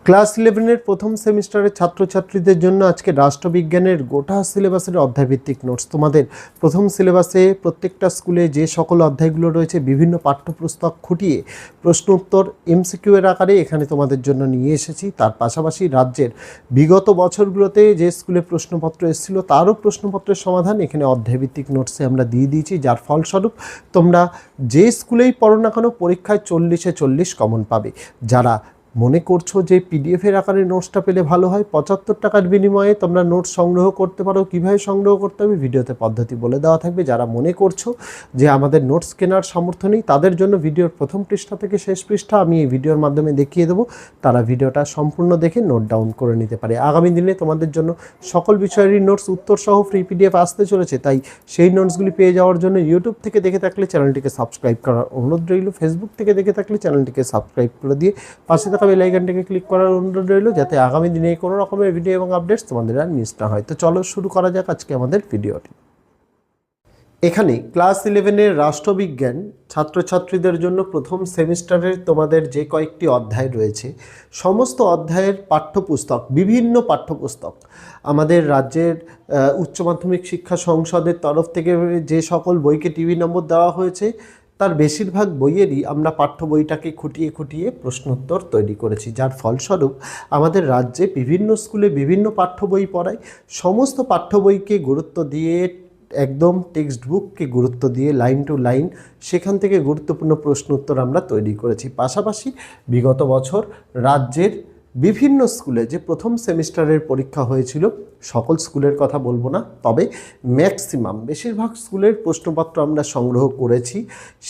Class 11-এর প্রথম সেমিস্টারের ছাত্রছাত্রীদের জন্য আজকে রাষ্ট্রবিজ্ঞানের গোটা সিলেবাসের অধ্যায়ভিত্তিক নোটস। তোমাদের প্রথম সিলেবাসে প্রত্যেকটা স্কুলে যে সকল অধ্যায়গুলো রয়েছে বিভিন্ন পাঠ্যপুস্তক খুঁটিয়ে প্রশ্ন উত্তর এমসিকিউ এর আকারে এখানে তোমাদের জন্য নিয়ে এসেছি। তার পাশাপাশি রাজ্যের বিগত বছরগুলোতে যে স্কুলে প্রশ্নপত্র এসেছিল তারও প্রশ্নপত্রের সমাধান এখানে অধ্যায়ভিত্তিক নোটসে আমরা দিয়ে দিয়েছি, যার ফলস্বরূপ তোমরা যে স্কুলেই পড়ো না কেন পরীক্ষায় 40-এ 40 কমন পাবে। যারা মনে করছো যে পিডিএফের আকারে নোটসটা পেলে ভালো হয়, 75 টাকার বিনিময়ে তোমরা নোটস সংগ্রহ করতে পারো। কীভাবে সংগ্রহ করতে হবে ভিডিওতে পদ্ধতি বলে দেওয়া থাকবে। যারা মনে করছো যে আমাদের নোটস কেনার সামর্থ্য নেই তাদের জন্য ভিডিওর প্রথম পৃষ্ঠা থেকে শেষ পৃষ্ঠা আমি এই ভিডিওর মাধ্যমে দেখিয়ে দেবো, তারা ভিডিওটা সম্পূর্ণ দেখে নোট ডাউন করে নিতে পারে। আগামী দিনে তোমাদের জন্য সকল বিষয়েরই নোটস উত্তর সহ ফ্রি পিডিএফ আসতে চলেছে, তাই সেই নোটসগুলি পেয়ে যাওয়ার জন্য ইউটিউব থেকে দেখে থাকলে চ্যানেলটিকে সাবস্ক্রাইব করার অনুরোধ রইল, ফেসবুক থেকে দেখে থাকলে চ্যানেলটিকে সাবস্ক্রাইব করে দিয়ে পাশে থাকা বেল আইকনটাকে ক্লিক করার অনুরোধ রইল, যাতে আগামী দিনে কোনো রকমের ভিডিও এবং আপডেটস তোমাদের আর মিস না হয়। তো চলো শুরু করা যাক আজকে আমাদের ভিডিওটি। এখানে ক্লাস 11-এর রাষ্ট্রবিজ্ঞান ছাত্রছাত্রীদের জন্য প্রথম সেমিস্টারের তোমাদের যে কয়েকটি অধ্যায় রয়েছে সমস্ত অধ্যায়ের পাঠ্যপুস্তক, বিভিন্ন পাঠ্যপুস্তক আমাদের রাজ্যের উচ্চ মাধ্যমিক শিক্ষা সংসদের তরফ থেকে যে সকল বইকে টিভি নম্বর দেওয়া হয়েছে তার বেশিরভাগ বইয়েরই আমরা পাঠ্য বইটাকে খুঁটিয়ে খুঁটিয়ে প্রশ্নোত্তর তৈরি করেছি, যার ফলস্বরূপ আমাদের রাজ্যে বিভিন্ন স্কুলে বিভিন্ন পাঠ্য বই পড়ায়। সমস্ত পাঠ্য বইকে গুরুত্ব দিয়ে একদম টেক্সট বুককে গুরুত্ব দিয়ে লাইন টু লাইন সেখান থেকে গুরুত্বপূর্ণ প্রশ্ন উত্তর আমরা তৈরি করেছি। পাশাপাশি বিগত বছর রাজ্যের বিভিন্ন স্কুলে যে প্রথম সেমিস্টারের পরীক্ষা হয়েছিল, সকল স্কুলের কথা বলবো না, তবে ম্যাক্সিমাম বেশিরভাগ স্কুলের প্রশ্নপত্র আমরা সংগ্রহ করেছি।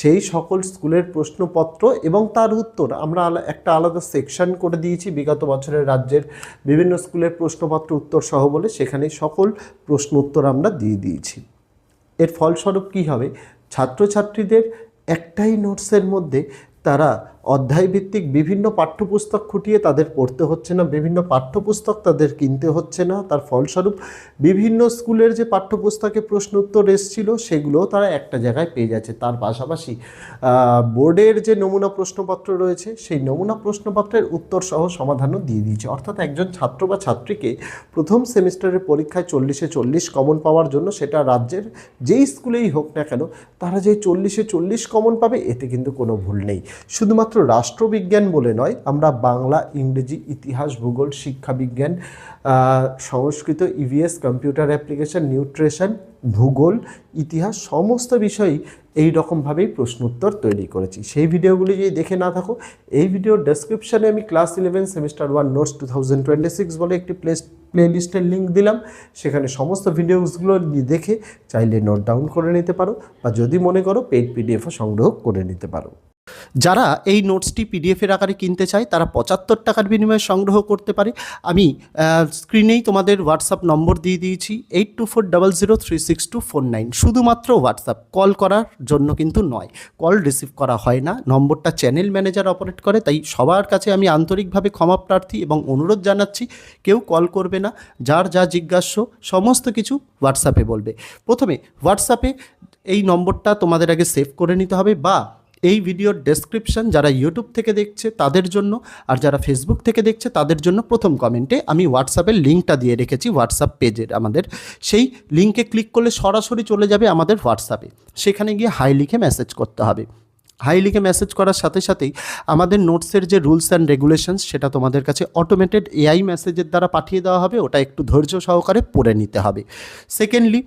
সেই সকল স্কুলের প্রশ্নপত্র এবং তার উত্তর আমরা একটা আলাদা সেকশন করে দিয়েছি বিগত বছরের রাজ্যের বিভিন্ন স্কুলের প্রশ্নপত্র উত্তর সহ বলে, সেখানে সকল প্রশ্ন উত্তর আমরা দিয়ে দিয়েছি। এর ফলস্বরূপ কী হবে, ছাত্রছাত্রীদের একটাই নোটসের মধ্যে তারা অধ্যায়ভিত্তিক বিভিন্ন পাঠ্যপুস্তক খুঁটিয়ে তাদের পড়তে হচ্ছে না, বিভিন্ন পাঠ্যপুস্তক তাদের কিনতে হচ্ছে না। তার ফলস্বরূপ বিভিন্ন স্কুলের যে পাঠ্যপুস্তকে প্রশ্ন উত্তর এসেছিল সেগুলোও তারা একটা জায়গায় পেয়ে যাচ্ছে। তার পাশাপাশি বোর্ডের যে নমুনা প্রশ্নপত্র রয়েছে সেই নমুনা প্রশ্নপত্রের উত্তর সহ সমাধানও দিয়ে দিয়েছে। অর্থাৎ একজন ছাত্র বা ছাত্রীকে প্রথম সেমিস্টারের পরীক্ষায় 40-এ 40 কমন পাওয়ার জন্য সেটা রাজ্যের যেই স্কুলেই হোক না কেন তারা যে 40-এ 40 কমন পাবে এতে কিন্তু কোনো ভুল নেই। শুধুমাত্র রাষ্ট্রবিজ্ঞান বলে নয়, আমরা বাংলা, ইংরেজি, ইতিহাস, ভূগোল, শিক্ষাবিজ্ঞান, সংস্কৃত, ইভিএস, কম্পিউটার অ্যাপ্লিকেশন, নিউট্রিশন, ভূগোল, ইতিহাস সমস্ত বিষয়ই এই রকমভাবেই প্রশ্ন উত্তর তৈরি করেছি। সেই ভিডিওগুলি যদি দেখে না থাকো, এই ভিডিওর ডেসক্রিপশানে আমি ক্লাস 11 সেমিস্টার 1 নোটস 2026 বলে একটি প্লেলিস্টের লিঙ্ক দিলাম, সেখানে সমস্ত ভিডিওসগুলো দেখে চাইলে নোট ডাউন করে নিতে পারো, বা যদি মনে করো পেইড পিডিএফও সংগ্রহ করে নিতে পারো। যারা এই নোটসটি পিডিএফের আকারে কিনতে চায় তারা 75 টাকার বিনিময়ে সংগ্রহ করতে পারে। আমি স্ক্রিনেই তোমাদের হোয়াটসঅ্যাপ নম্বর দিয়ে দিয়েছি, 8240036249। শুধুমাত্র হোয়াটসঅ্যাপ, কল করার জন্য কিন্তু নয়, কল রিসিভ করা হয় না। নম্বরটা চ্যানেল ম্যানেজার অপারেট করে, তাই সবার কাছে আমি আন্তরিকভাবে ক্ষমা প্রার্থী এবং অনুরোধ জানাচ্ছি কেউ কল করবে না। যার যা জিজ্ঞাস্য সমস্ত কিছু হোয়াটসঅ্যাপে বলবে। প্রথমে হোয়াটসঅ্যাপে এই নম্বরটা তোমাদের আগে সেভ করে নিতে হবে, বা এই ভিডিওর ডেসক্রিপশন যারা ইউটিউব থেকে দেখছে তাদের জন্য আর যারা ফেসবুক থেকে দেখছে তাদের জন্য প্রথম কমেন্টে আমি হোয়াটসঅ্যাপের লিঙ্কটা দিয়ে রেখেছি, হোয়াটসঅ্যাপ পেজের আমাদের। সেই লিঙ্কে ক্লিক করলে সরাসরি চলে যাবে আমাদের হোয়াটসঅ্যাপে, সেখানে গিয়ে হাই লিখে মেসেজ করতে হবে। হাই লিখে মেসেজ করার সাথে সাথেই আমাদের নোটসের যে রুলস অ্যান্ড রেগুলেশনস সেটা তোমাদের কাছে অটোমেটেড এআই মেসেজের দ্বারা পাঠিয়ে দেওয়া হবে, ওটা একটু ধৈর্য সহকারে পড়ে নিতে হবে। সেকেন্ডলি,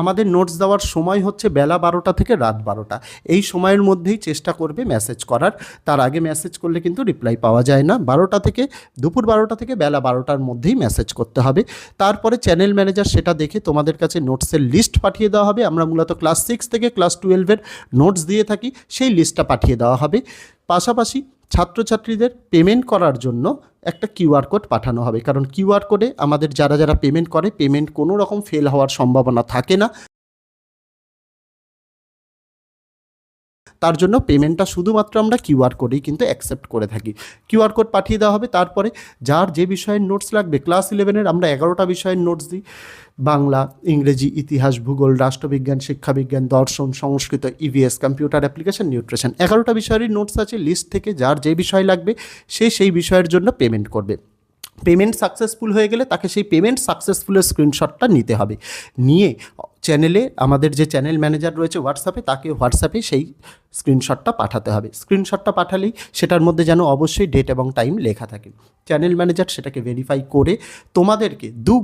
আমাদের নোটস দেওয়ার সময় হচ্ছে বেলা 12টা থেকে রাত 12টা, এই সময়ের মধ্যেই চেষ্টা করবে মেসেজ করার। তার আগে মেসেজ করলে কিন্তু রিপ্লাই পাওয়া যায় না। 12টা থেকে দুপুর 12টা থেকে বেলা 12টার মধ্যেই মেসেজ করতে হবে। তারপরে চ্যানেল ম্যানেজার সেটা দেখে তোমাদের কাছে নোটসের লিস্ট পাঠিয়ে দেওয়া হবে। আমরা মূলত ক্লাস 6 থেকে ক্লাস 12-এর নোটস দিয়ে থাকি, সেই লিস্টটা পাঠিয়ে দেওয়া হবে। পাশাপাশি ছাত্রছাত্রীদের পেমেন্ট করার জন্য একটা কিউআর কোড পাঠানো হবে, কারণ কিউআর কোডে আমাদের যারা যারা পেমেন্ট করে পেমেন্ট কোনো রকম ফেল হওয়ার সম্ভাবনা থাকে না। তার জন্য পেমেন্টটা শুধুমাত্র আমরা কিউআর কোডেই কিন্তু অ্যাকসেপ্ট করে থাকি। কিউআর কোড পাঠিয়ে দেওয়া হবে। তারপরে যার যে বিষয়ের নোটস লাগবে, ক্লাস 11-এর আমরা 11টা বিষয়ের নোটস দিই, বাংলা, ইংরেজি, ইতিহাস, ভূগোল, রাষ্ট্রবিজ্ঞান, শিক্ষাবিজ্ঞান, দর্শন, Sanskrit, EVS, computer application, nutrition, 11টা বিষয়েরই নোটস আছে। লিস্ট থেকে যার যে বিষয় লাগবে সে সেই বিষয়ের জন্য পেমেন্ট করবে। পেমেন্ট সাকসেসফুল হয়ে গেলে তাকে সেই পেমেন্ট সাকসেসফুলের স্ক্রিনশটটা নিতে হবে, নিয়ে চ্যানেলে আমাদের যে চ্যানেল ম্যানেজার রয়েছে হোয়াটসঅ্যাপে, তাকে হোয়াটসঅ্যাপে সেই স্ক্রিনশটটা পাঠাতে হবে। স্ক্রিনশটটা পাঠালেই সেটার মধ্যে যেন অবশ্যই ডেট এবং টাইম লেখা থাকে। চ্যানেল ম্যানেজার সেটাকে ভেরিফাই করে তোমাদেরকে 2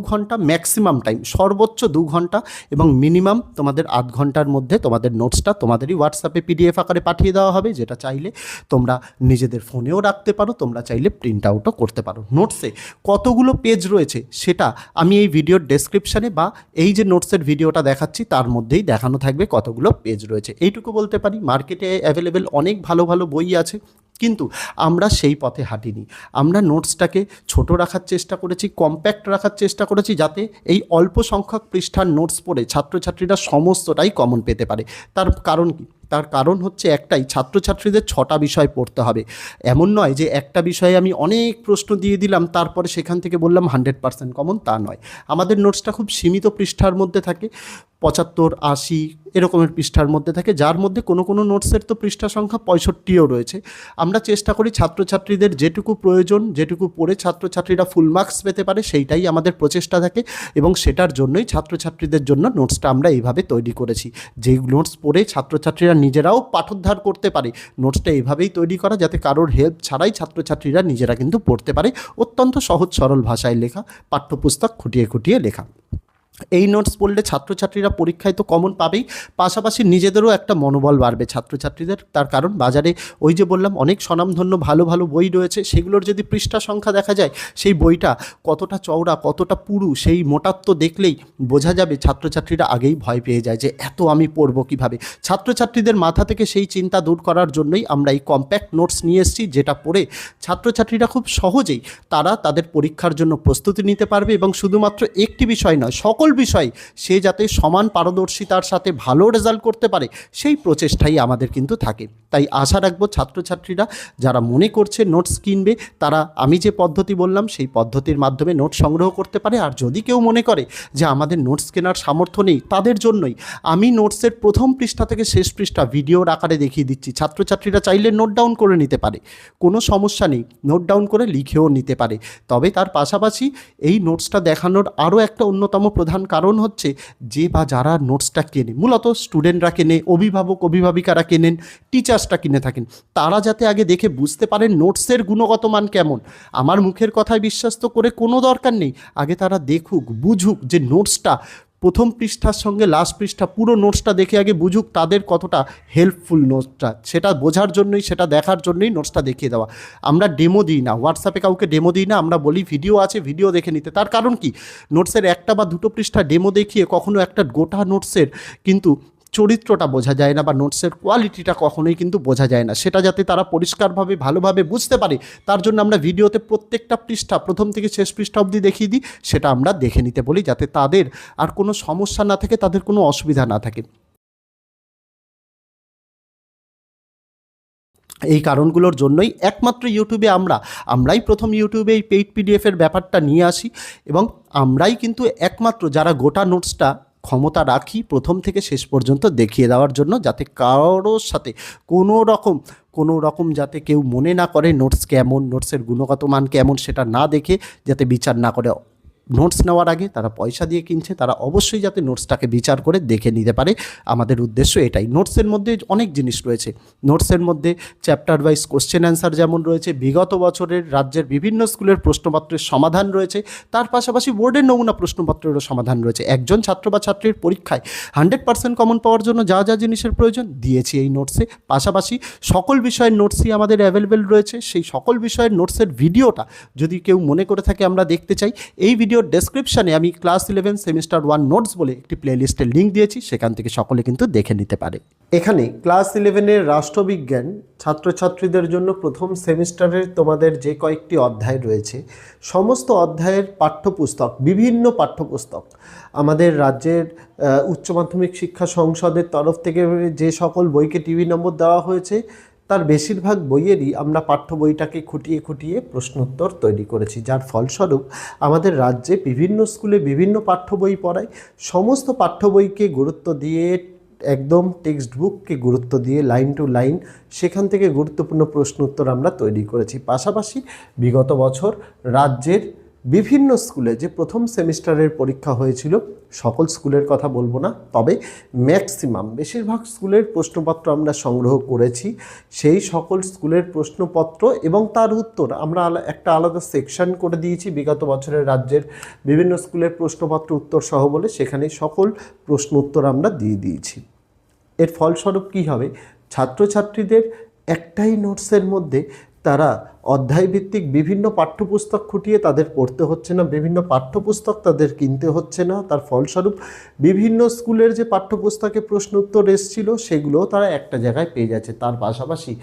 ঘন্টা ম্যাক্সিমাম টাইম, সর্বোচ্চ 2 ঘন্টা এবং মিনিমাম তোমাদের আধ ঘন্টার মধ্যে তোমাদের নোটসটা তোমাদেরই হোয়াটসঅ্যাপে পিডিএফ আকারে পাঠিয়ে দেওয়া হবে, যেটা চাইলে তোমরা নিজেদের ফোনেও রাখতে পারো, তোমরা চাইলে প্রিন্ট আউটও করতে পারো। নোটসে কতগুলো পেজ রয়েছে সেটা আমি এই ভিডিওর ডেসক্রিপশানে বা এই যে নোটসের ভিডিওটা দেখাচ্ছি তার মধ্যেই দেখানো থাকবে কতগুলো পেজ রয়েছে। এইটুকু বলতে পারি, মার্কেটে অ্যাভেলেবেল অনেক ভালো ভালো বই আছে, কিন্তু আমরা সেই পথে হাঁটিনি। আমরা নোটসটাকে ছোট রাখার চেষ্টা করেছি, কম্প্যাক্ট রাখার চেষ্টা করেছি, যাতে এই অল্প সংখ্যক পৃষ্ঠার নোটস পড়ে ছাত্রছাত্রীরা সমস্তটাই কমন পেতে পারে। তার কারণ কি? তার কারণ হচ্ছে একটাই, ছাত্রছাত্রীদের 6টা বিষয় পড়তে হবে। এমন নয় যে একটা বিষয়ে আমি অনেক প্রশ্ন দিয়ে দিলাম তারপরে সেখান থেকে বললাম 100% কমন, তা নয়। আমাদের নোটসটা খুব সীমিত পৃষ্ঠার মধ্যে থাকে, 75-80 এরকমের পৃষ্ঠার মধ্যে থাকে, যার মধ্যে কোনো নোটসের তো পৃষ্ঠা সংখ্যা 65ও রয়েছে। আমরা চেষ্টা করি ছাত্রছাত্রীদের যেটুকু প্রয়োজন, যেটুকু পড়ে ছাত্রছাত্রীরা ফুল মার্কস পেতে পারে, সেইটাই আমাদের প্রচেষ্টা থাকে, এবং সেটার জন্যই ছাত্রছাত্রীদের জন্য নোটসটা আমরা এইভাবে তৈরি করেছি। যেই নোটস পড়ে ছাত্রছাত্রীরা নিজেরাও পাঠোদ্ধার করতে পারে, নোটসটা এইভাবেই তৈরি করা যাতে কারোর হেল্প ছাড়াই ছাত্রছাত্রীরা নিজেরা কিন্তু পড়তে পারে। অত্যন্ত সহজ সরল ভাষায় লেখা, পাঠ্যপুস্তক খুঁটিয়ে খুঁটিয়ে লেখা। এই নোটস পড়লে ছাত্রছাত্রীরা পরীক্ষায় তো কমন পাবেই, পাশাপাশি নিজেদেরও একটা মনোবল বাড়বে ছাত্রছাত্রীদের। তার কারণ বাজারে ওই যে বললাম অনেক স্বনামধন্য ভালো ভালো বই রয়েছে, সেগুলোর যদি পৃষ্ঠা সংখ্যা দেখা যায়, সেই বইটা কতটা চওড়া কতটা পুরু সেই মোটাত্ব দেখলেই বোঝা যাবে ছাত্রছাত্রীরা আগেই ভয় পেয়ে যায় যে এত আমি পড়বো কীভাবে। ছাত্রছাত্রীদের মাথা থেকে সেই চিন্তা দূর করার জন্যই আমরা এই কম্প্যাক্ট নোটস নিয়ে এসেছি, যেটা পড়ে ছাত্রছাত্রীরা খুব সহজেই তারা তাদের পরীক্ষার জন্য প্রস্তুতি নিতে পারবে, এবং শুধুমাত্র একটি বিষয় নয়, সকল বিষয় সে যাতে সমান পারদর্শিতার সাথে ভালো রেজাল্ট করতে পারে, সেই প্রচেষ্টাই আমাদের কিন্তু থাকে। তাই আশা রাখবো ছাত্রছাত্রীরা যারা মনে করছে নোটস কিনবে, তারা আমি যে পদ্ধতি বললাম সেই পদ্ধতির মাধ্যমে নোটস সংগ্রহ করতে পারে। আর যদি কেউ মনে করে যে আমাদের নোটস কেনার সামর্থ্য নেই, তাদের জন্যই আমি নোটসের প্রথম পৃষ্ঠা থেকে শেষ পৃষ্ঠা ভিডিওর আকারে দেখিয়ে দিচ্ছি। ছাত্রছাত্রীরা চাইলে নোট ডাউন করে নিতে পারে, কোনো সমস্যা নেই, নোট ডাউন করে লিখেও নিতে পারে। তবে তার পাশাপাশি এই নোটসটা দেখানোর আরও একটা অন্যতম প্রধান কারণ হচ্ছে, যে বা যারা নোটসটা কেনে, মূলত স্টুডেন্টরা কেনে, অভিভাবক অভিভাবিকারা কেনেন, টিচার্সটা কিনে থাকেন, তারা যাতে আগে দেখে বুঝতে পারেন নোটসের গুণগত মান কেমন। আমার মুখের কথায় বিশ্বাস তো করে কোনো দরকার নেই, আগে তারা দেখুক বুঝুক যে নোটসটা প্রথম পৃষ্ঠার সঙ্গে লাস্ট পৃষ্ঠা পুরো নোটসটা দেখে আগে বুঝুক তাদের কতটা হেল্পফুল নোটসটা, সেটা বোঝার জন্যই, সেটা দেখার জন্যই নোটসটা দেখিয়ে দেওয়া। আমরা ডেমো দিই না, হোয়াটসঅ্যাপে কাউকে ডেমো দিই না, আমরা বলি ভিডিও আছে ভিডিও দেখে নিতে। তার কারণ কি, নোটসের একটা বা দুটো পৃষ্ঠা ডেমো দেখিয়ে কখনো একটা গোটা নোটসের কিন্তু চরিত্রটা বোঝা যায় না, বা নোটসের কোয়ালিটিটা কখনোই কিন্তু বোঝা যায় না। সেটা যাতে তারা পরিষ্কারভাবে ভালোভাবে বুঝতে পারে, তার জন্য আমরা ভিডিওতে প্রত্যেকটা পৃষ্ঠা প্রথম থেকে শেষ পৃষ্ঠা অবধি দেখিয়ে দিই, সেটা আমরা দেখে নিতে বলি, যাতে তাদের আর কোনো সমস্যা না থাকে, তাদের কোনো অসুবিধা না থাকে। এই কারণগুলোর জন্যই একমাত্র ইউটিউবে আমরাই প্রথম ইউটিউবে এই পেইড পিডিএফের ব্যাপারটা নিয়ে আসি, এবং আমরাই কিন্তু একমাত্র যারা গোটা নোটসটা ক্ষমতা রাখি প্রথম থেকে শেষ পর্যন্ত দেখিয়ে দেওয়ার জন্য, যাতে কারোর সাথে কোনো রকম যাতে কেউ মনে না করে নোটস কেমন, নোটসের গুণগত মান কেমন সেটা না দেখে যাতে বিচার না করে। নোটস নেওয়ার আগে তারা পয়সা দিয়ে কিনছে, তারা অবশ্যই যাতে নোটসটাকে বিচার করে দেখে নিতে পারে। আমাদের উদ্দেশ্য এটাই। নোটসের মধ্যে অনেক জিনিস রয়েছে, নোটসের মধ্যে চ্যাপ্টার ওয়াইজ কোশ্চেন অ্যান্সার যেমন রয়েছে, বিগত বছরের রাজ্যের বিভিন্ন স্কুলের প্রশ্নপত্রের সমাধান রয়েছে, তার পাশাপাশি বোর্ডের নমুনা প্রশ্নপত্রেরও সমাধান রয়েছে। একজন ছাত্র বা ছাত্রীর পরীক্ষায় 100% কমন পাওয়ার জন্য যা যা জিনিসের প্রয়োজন দিয়েছি এই নোটসে। পাশাপাশি সকল বিষয়ের নোটসই আমাদের অ্যাভেলেবেল রয়েছে। সেই সকল বিষয়ের নোটসের ভিডিওটা যদি কেউ মনে করে থাকে আমরা দেখতে চাই, এই ভিডিওর ডেসক্রিপশানে আমি ক্লাস 11 সেমিস্টার 1 নোটস বলে একটি প্লেলিস্টের লিঙ্ক দিয়েছি, সেখান থেকে সকলে কিন্তু দেখে নিতে পারে। এখানে ক্লাস 11-এর রাষ্ট্রবিজ্ঞান ছাত্রছাত্রীদের জন্য প্রথম সেমিস্টারের তোমাদের যে কয়েকটি অধ্যায় রয়েছে, সমস্ত অধ্যায়ের পাঠ্যপুস্তক, বিভিন্ন পাঠ্যপুস্তক আমাদের রাজ্যের উচ্চ মাধ্যমিক শিক্ষা সংসদের তরফ থেকে যে সকল বইকে টিভি নম্বর দেওয়া হয়েছে, তার বেশিরভাগ বইয়েরই আমরা পাঠ্য বইটাকে খুঁটিয়ে খুঁটিয়ে প্রশ্নোত্তর তৈরি করেছি, যার ফলস্বরূপ আমাদের রাজ্যে বিভিন্ন স্কুলে বিভিন্ন পাঠ্য বই পড়ায়। সমস্ত পাঠ্য বইকে গুরুত্ব দিয়ে একদম টেক্সট বুককে গুরুত্ব দিয়ে লাইন টু লাইন সেখান থেকে গুরুত্বপূর্ণ প্রশ্ন উত্তর আমরা তৈরি করেছি। পাশাপাশি বিগত বছর রাজ্যের বিভিন্ন স্কুলে যে প্রথম সেমিস্টারের পরীক্ষা হয়েছিল, সকল স্কুলের কথা বলবো না, তবে ম্যাক্সিমাম বেশিরভাগ স্কুলের প্রশ্নপত্র আমরা সংগ্রহ করেছি। সেই সকল স্কুলের প্রশ্নপত্র এবং তার উত্তর আমরা একটা আলাদা সেকশন করে দিয়েছি বিগত বছরের রাজ্যের বিভিন্ন স্কুলের প্রশ্নপত্র উত্তর সহ বলে, সেখানে সকল প্রশ্ন উত্তর আমরা দিয়ে দিয়েছি। এর ফলস্বরূপ কী হবে, ছাত্রছাত্রীদের একটাই নোটসের মধ্যে তারা অধ্যায়ভিত্তিক বিভিন্ন পাঠ্যপুস্তক খুঁটিয়ে তাদের পড়তে হচ্ছে না, বিভিন্ন পাঠ্যপুস্তক তাদের কিনতে হচ্ছে না। তার ফলস্বরূপ বিভিন্ন স্কুলের যে পাঠ্যপুস্তকে প্রশ্ন উত্তর এসেছিল সেগুলোও তারা একটা জায়গায় পেয়ে যাচ্ছে। তার পাশাপাশি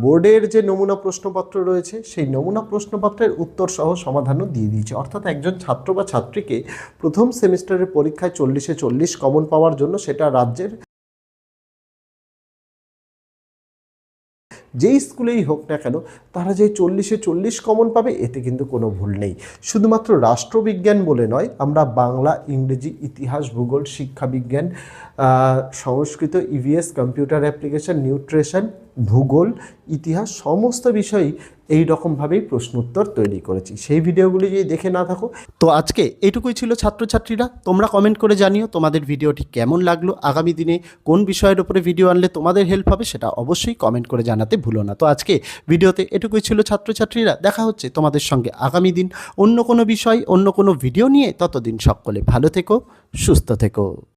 বোর্ডের যে নমুনা প্রশ্নপত্র রয়েছে সেই নমুনা প্রশ্নপত্রের উত্তর সহ সমাধানও দিয়ে দিয়েছে। অর্থাৎ একজন ছাত্র বা ছাত্রীকে প্রথম সেমিস্টারের পরীক্ষায় 40-এ 40 কমন পাওয়ার জন্য সেটা রাজ্যের যেই স্কুলেই হোক না কেন তারা যে 40-এ 40 কমন পাবে এতে কিন্তু কোনো ভুল নেই। শুধুমাত্র রাষ্ট্রবিজ্ঞান বলে নয়, আমরা বাংলা, ইংরেজি, ইতিহাস, ভূগোল, শিক্ষাবিজ্ঞান, সংস্কৃত, ইভিএস, কম্পিউটার অ্যাপ্লিকেশন, নিউট্রিশন, ভূগোল, ইতিহাস সমস্ত বিষয়েই এই রকমভাবেই প্রশ্ন উত্তর তৈরি করেছি। সেই ভিডিওগুলি যদি দেখে না থাকো, তো আজকে এইটুকুই ছিল ছাত্রছাত্রীরা। তোমরা কমেন্ট করে জানিও তোমাদের ভিডিওটি কেমন লাগলো, আগামী দিনে কোন বিষয়ের উপরে ভিডিও আনলে তোমাদের হেল্প হবে সেটা অবশ্যই কমেন্ট করে জানাতে ভুলো না। তো আজকে ভিডিওতে এটুকুই ছিল ছাত্রছাত্রীরা, দেখা হচ্ছে তোমাদের সঙ্গে আগামী দিন অন্য কোনো বিষয়, অন্য কোনো ভিডিও নিয়ে। ততদিন সকলে ভালো থেকো, সুস্থ থেকো।